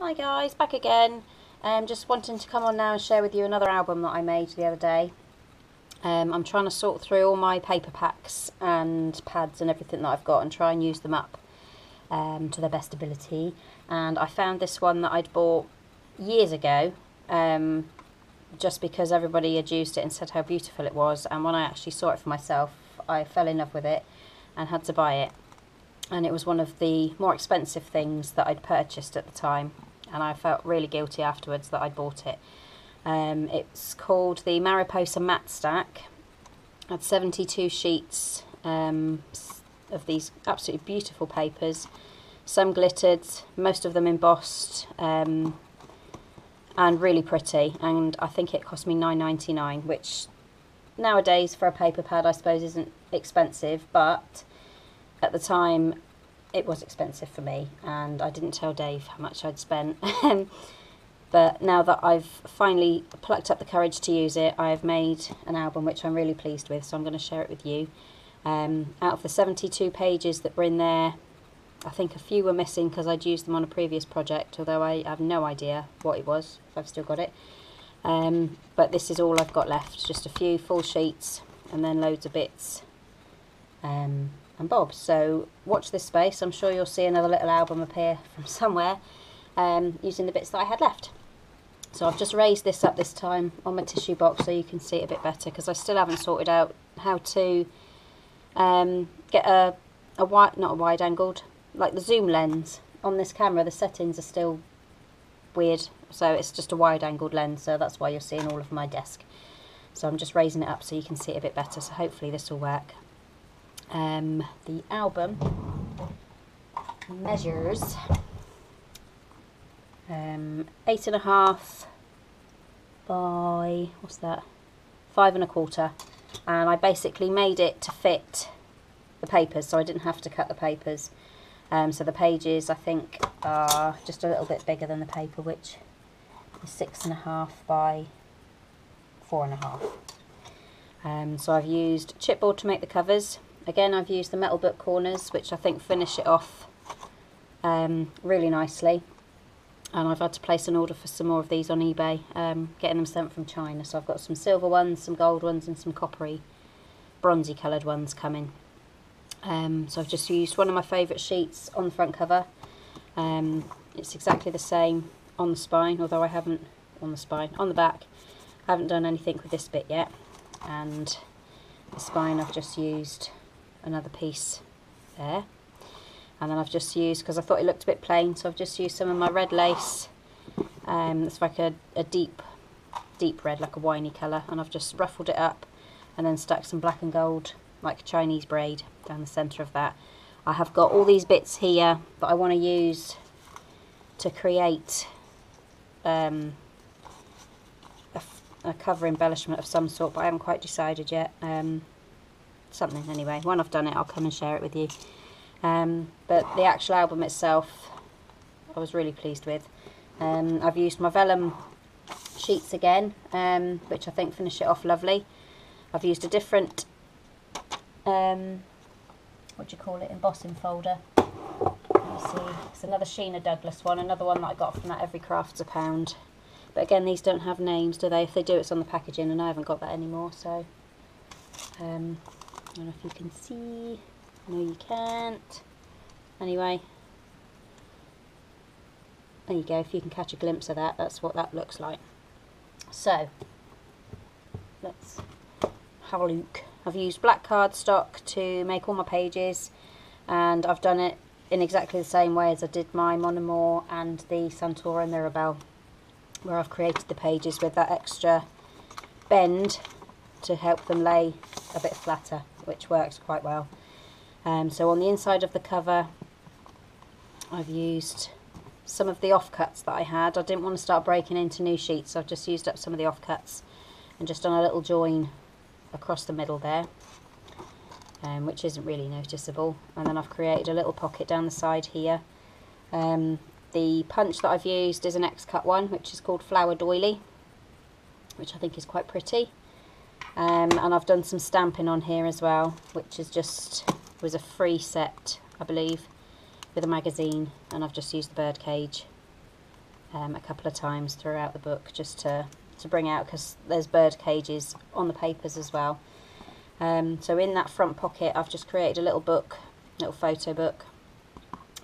Hi guys, back again. Just wanting to come on now and share with you another album that I made the other day. I'm trying to sort through all my paper packs and pads and everything that I've got and try and use them up to their best ability. And I found this one that I'd bought years ago just because everybody had used it and said how beautiful it was, and when I actually saw it for myself I fell in love with it and had to buy it. And it was one of the more expensive things that I'd purchased at the time, and I felt really guilty afterwards that I'd bought it. It's called the Mariposa Matte Stack. I had 72 sheets of these absolutely beautiful papers, some glittered, most of them embossed, and really pretty, and I think it cost me $9.99, which nowadays for a paper pad I suppose isn't expensive, but at the time it was expensive for me, and I didn't tell Dave how much I'd spent. But now that I've finally plucked up the courage to use it, I've made an album which I'm really pleased with, so I'm going to share it with you. Out of the 72 pages that were in there, I think a few were missing because I'd used them on a previous project, although I have no idea what it was, if I've still got it. But this is all I've got left, just a few full sheets and then loads of bits and bobs. So watch this space, I'm sure you'll see another little album appear from somewhere using the bits that I had left. So I've just raised this up this time on my tissue box so you can see it a bit better, because I still haven't sorted out how to get a wide, not a wide angled, like the zoom lens on this camera. The settings are still weird, so it's just a wide angled lens, so that's why you're seeing all of my desk. So I'm just raising it up so you can see it a bit better, so hopefully this will work. The album measures 8.5 by, what's that, 5 1/4, and I basically made it to fit the papers, so I didn't have to cut the papers. So the pages I think are just a little bit bigger than the paper, which is 6.5 by 4.5. So I've used chipboard to make the covers. Again, I've used the metal book corners, which I think finish it off really nicely. And I've had to place an order for some more of these on eBay, getting them sent from China. So I've got some silver ones, some gold ones, and some coppery, bronzy coloured ones coming. So I've just used one of my favourite sheets on the front cover. It's exactly the same on the spine, although I haven't, on the back, I haven't done anything with this bit yet. And the spine I've just used another piece there. And then I've just used, because I thought it looked a bit plain, so I've just used some of my red lace. It's like a deep red, like a winey colour, and I've just ruffled it up and then stuck some black and gold, like a Chinese braid, down the centre of that. I have got all these bits here that I want to use to create a cover embellishment of some sort, but I haven't quite decided yet. Something anyway. When I've done it, I'll come and share it with you. But the actual album itself, I was really pleased with. I've used my vellum sheets again, which I think finish it off lovely. I've used a different, what do you call it, embossing folder. Let me see, it's another Sheena Douglas one, another one that I got from that Every Craft's a Pound. But again, these don't have names, do they? If they do, it's on the packaging, and I haven't got that anymore, so I don't know if you can see. No, you can't. Anyway, there you go. If you can catch a glimpse of that, that's what that looks like. So let's have a look. I've used black cardstock to make all my pages, and I've done it in exactly the same way as I did my Mon Amour and the Santora Mirabelle, where I've created the pages with that extra bend to help them lay a bit flatter, which works quite well. So on the inside of the cover, I've used some of the offcuts that I had. I didn't want to start breaking into new sheets, so I've just used up some of the offcuts and just done a little join across the middle there, which isn't really noticeable. And then I've created a little pocket down the side here. The punch that I've used is an X-cut one, which is called Flower Doily, which I think is quite pretty. And I've done some stamping on here as well, which is just was a free set, I believe, with a magazine, and I've just used the bird cage a couple of times throughout the book, just to bring out, because there's bird cages on the papers as well. So in that front pocket I've just created a little book, little photo book.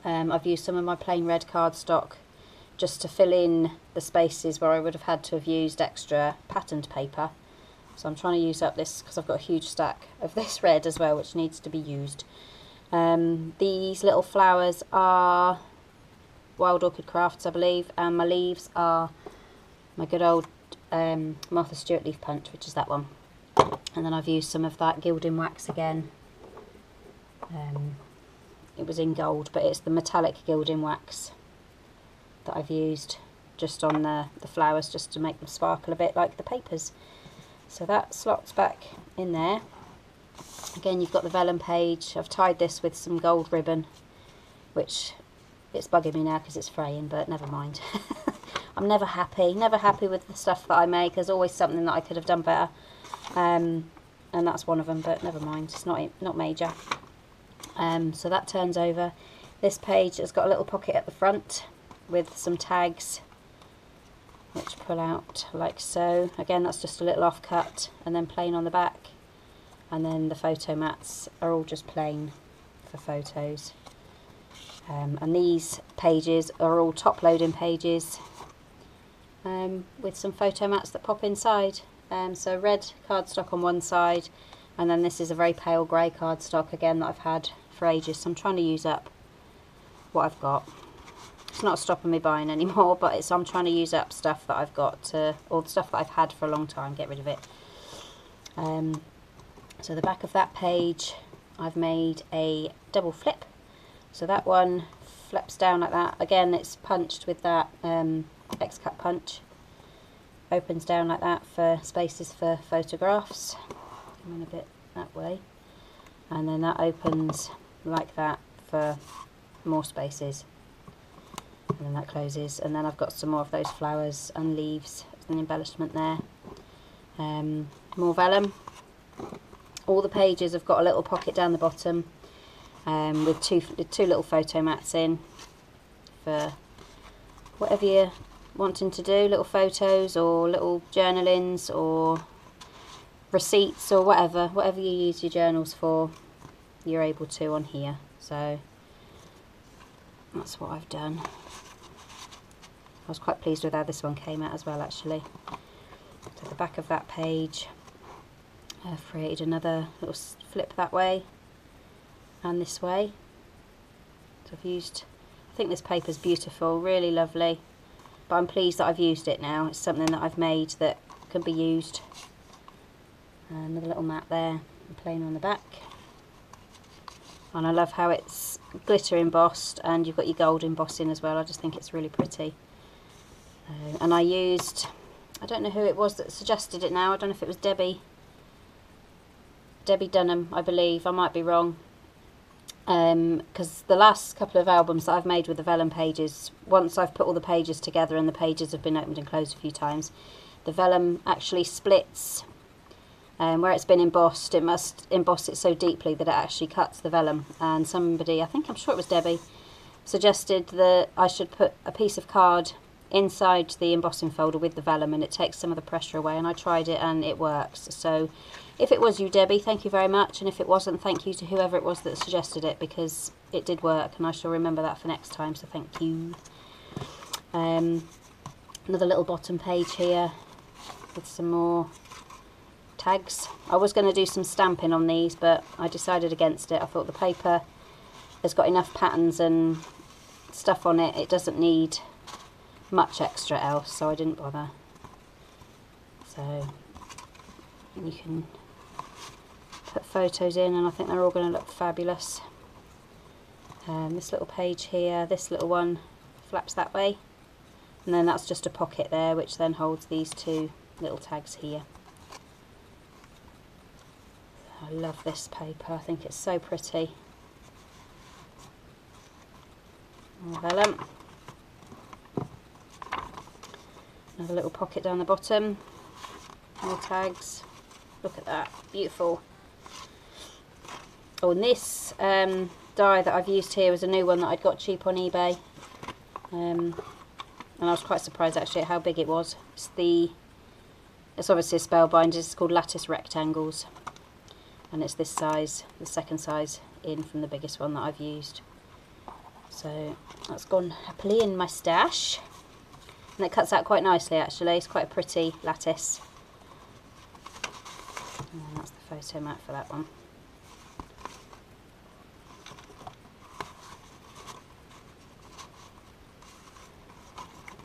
I've used some of my plain red cardstock just to fill in the spaces where I would have had to have used extra patterned paper. So I'm trying to use up this because I've got a huge stack of this red as well, which needs to be used. These little flowers are Wild Orchid Crafts, I believe, and my leaves are my good old Martha Stewart leaf punch, which is that one. And then I've used some of that gilding wax again. It was in gold, but it's the metallic gilding wax that I've used just on the flowers, just to make them sparkle a bit like the papers. So that slots back in there. Again, you've got the vellum page. I've tied this with some gold ribbon, which it's bugging me now because it's fraying, but never mind. I'm never happy with the stuff that I make. There's always something that I could have done better, and that's one of them, but never mind, it's not major. So that turns over. This page has got a little pocket at the front with some tags which pull out like so. Again, that's just a little offcut, and then plain on the back, and then the photo mats are all just plain for photos. And these pages are all top loading pages with some photo mats that pop inside. So red cardstock on one side, and then this is a very pale grey cardstock again that I've had for ages, so I'm trying to use up what I've got. It's not stopping me buying anymore, but I'm trying to use up stuff that I've got, or the stuff that I've had for a long time, get rid of it. So the back of that page I've made a double flip, so that one flips down like that. Again, it's punched with that X-cut punch, opens down like that for spaces for photographs. Come in a bit that way, and then that opens like that for more spaces, and then that closes, and then I've got some more of those flowers and leaves as an embellishment there. More vellum. All the pages have got a little pocket down the bottom with two little photo mats in for whatever you're wanting to do, little photos or little journalings or receipts or whatever you use your journals for, you're able to on here. So that's what I've done. I was quite pleased with how this one came out as well, actually. So the back of that page, I've created another little flip that way and this way. So I've used, I think this paper's beautiful, really lovely, but I'm pleased that I've used it now. It's something that I've made that can be used. Another little mat there, and plain on the back. And I love how it's glitter embossed, and you've got your gold embossing as well. I just think it's really pretty. And I used, I don't know who it was that suggested it now. I don't know if it was Debbie Dunham, I believe. I might be wrong. Because the last couple of albums that I've made with the vellum pages, once I've put all the pages together and the pages have been opened and closed a few times, the vellum actually splits. Where it's been embossed, it must emboss it so deeply that it actually cuts the vellum. And somebody, I'm sure it was Debbie, suggested that I should put a piece of card inside the embossing folder with the vellum, and it takes some of the pressure away, and I tried it and it works. So if it was you, Debbie, thank you very much, and if it wasn't, thank you to whoever it was that suggested it, because it did work and I shall remember that for next time, so thank you. Another little bottom page here with some more tags. I was going to do some stamping on these, but I decided against it. I thought the paper has got enough patterns and stuff on it, it doesn't need much extra else, so I didn't bother. So you can put photos in, and I think they're all going to look fabulous. This little page here, this little one flaps that way, and then that's just a pocket there which then holds these two little tags here. I love this paper, I think it's so pretty. More vellum. Another little pocket down the bottom. More tags. Look at that, beautiful. Oh, and this die that I've used here was a new one that I'd got cheap on eBay. and I was quite surprised actually at how big it was. It's obviously a spellbinder. It's called Lattice Rectangles, and it's this size, the second size in from the biggest one that I've used. So that's gone happily in my stash, and it cuts out quite nicely actually. It's quite a pretty lattice. And that's the photo mat for that one.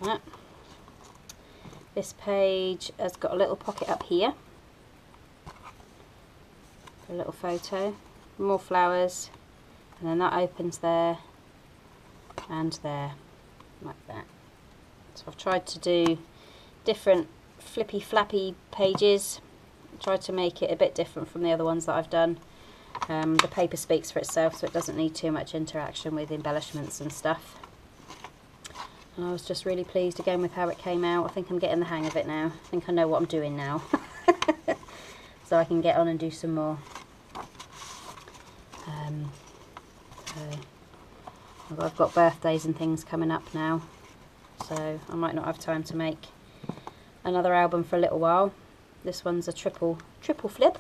That. This page has got a little pocket up here, a little photo, more flowers, and then that opens there and there, like that. So I've tried to do different flippy flappy pages, tried to make it a bit different from the other ones that I've done. The paper speaks for itself, so it doesn't need too much interaction with embellishments and stuff. And I was just really pleased again with how it came out. I think I'm getting the hang of it now. I think I know what I'm doing now. So I can get on and do some more. So I've got birthdays and things coming up now, so I might not have time to make another album for a little while. This one's a triple flip.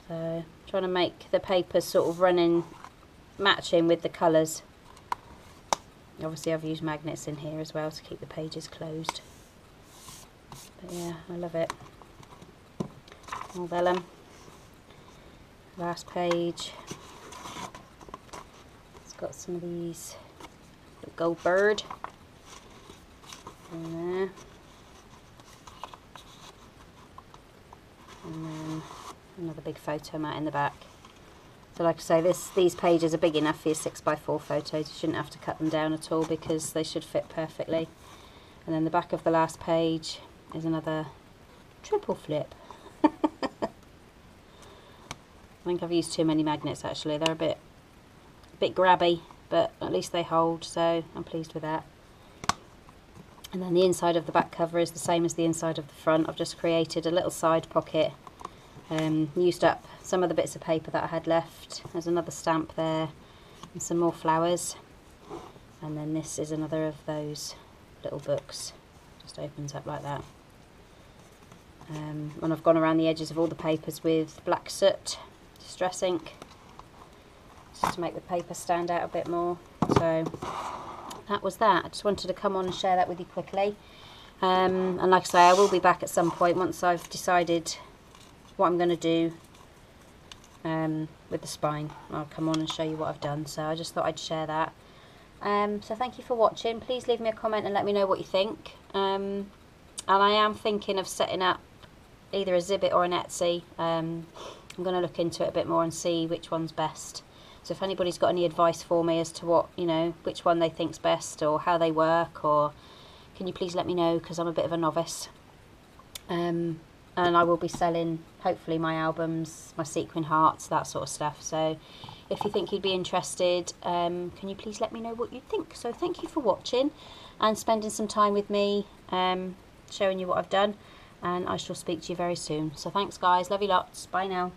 So trying to make the papers sort of matching with the colours. Obviously I've used magnets in here as well to keep the pages closed. But yeah, I love it. More vellum. Last page. It's got some of these. The gold bird. In there. And then another big photo mat in the back. So like I say, these pages are big enough for your 6x4 photos. You shouldn't have to cut them down at all because they should fit perfectly. And then the back of the last page is another triple flip. I think I've used too many magnets actually. They're a bit grabby, but at least they hold, so I'm pleased with that. And then the inside of the back cover is the same as the inside of the front. I've just created a little side pocket. Used up some of the bits of paper that I had left. There's another stamp there and some more flowers, and then this is another of those little books. Just opens up like that. And I've gone around the edges of all the papers with black soot distress ink just to make the paper stand out a bit more. So that was that. I just wanted to come on and share that with you quickly. And like I say, I will be back at some point once I've decided what I'm going to do with the spine. I'll come on and show you what I've done, so I just thought I'd share that. So thank you for watching. Please leave me a comment and let me know what you think. And I am thinking of setting up either a Zibbit or an Etsy. I'm going to look into it a bit more and see which one's best. So if anybody's got any advice for me as to what, which one they think's best or how they work, or can you please let me know, because I'm a bit of a novice. And I will be selling, hopefully, my albums, my sequin hearts, that sort of stuff. So if you think you'd be interested, can you please let me know what you think. So thank you for watching and spending some time with me, showing you what I've done. And I shall speak to you very soon. So thanks guys, love you lots, bye now.